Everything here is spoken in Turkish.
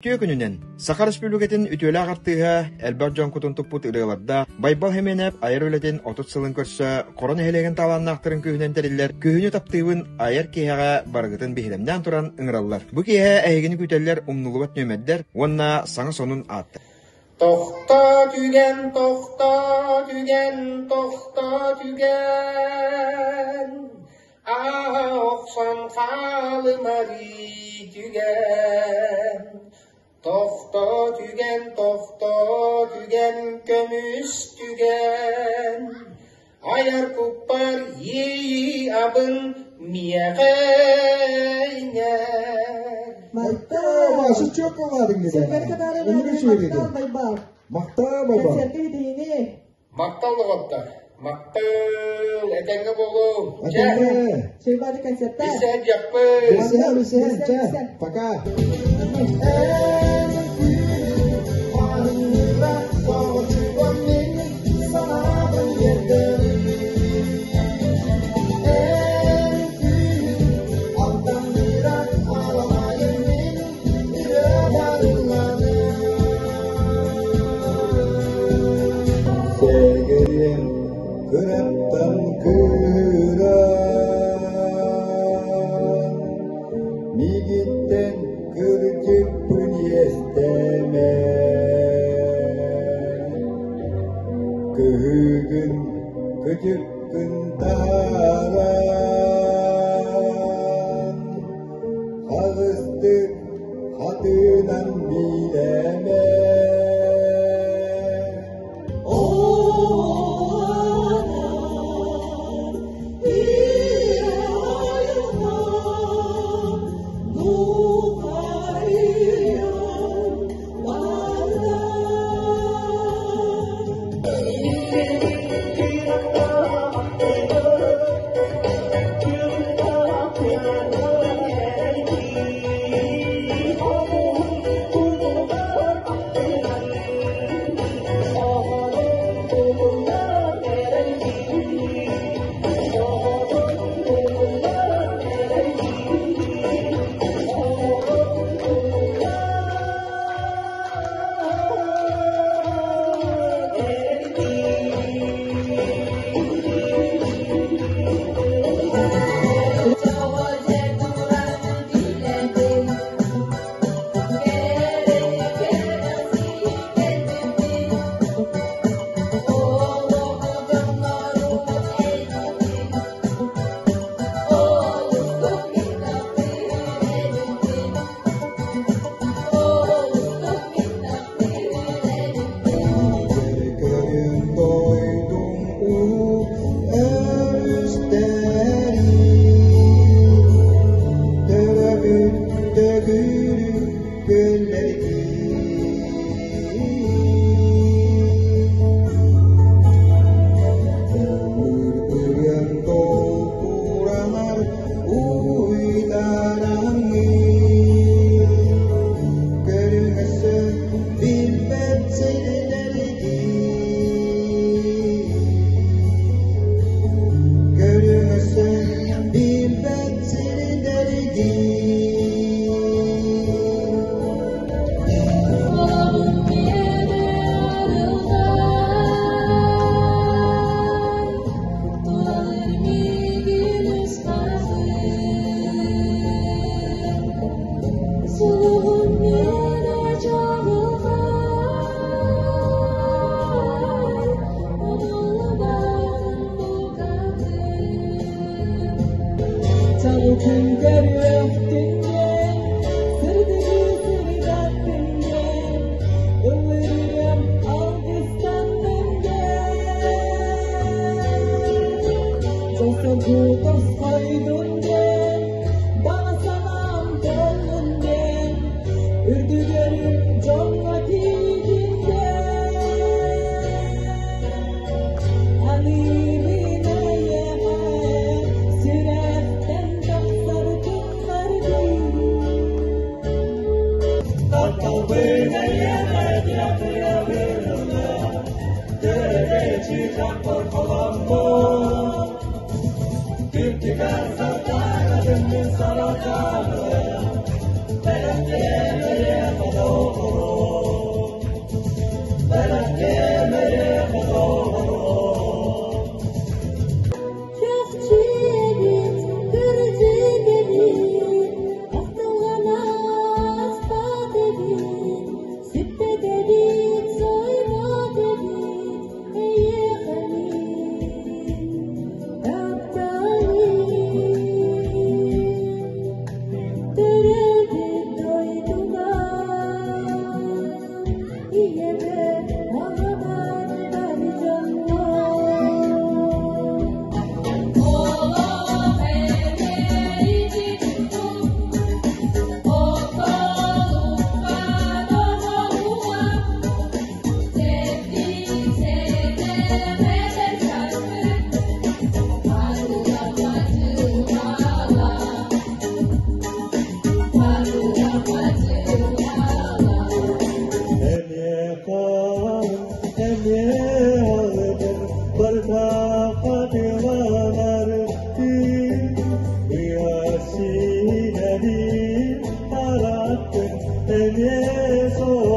Kökününen, Sakar Respublikatin ütüle ağartığı Elbert John Kutuntuput ırılarda Baybal hemenep ayar öletin 30 sılın körse korona helegen talannaktırın köhünen teriller köhünü taptığın ayar kehağa bargıtın bihilemden turan ıngırallar. Bu keha ägini küteller umnulubat nömedler, onna sana sonun attı. Tohta tügen, oksan kalımari tügen. Tohta tügen, kömüs tügen. Ayar kupar yi abın miyeğeyner. Masuk çok oladın gibi. Ömrü söyledi. Makta baba. Maktal ottar. Maktal etenge bolu. Etenge. Bisa japın. Bisa. Pakai. Kıraptan kıran Migitten kırcık pünyesteme Kıhıgın kıcıkkın taran Ağızdır hatınan bileme Sarata, Eneso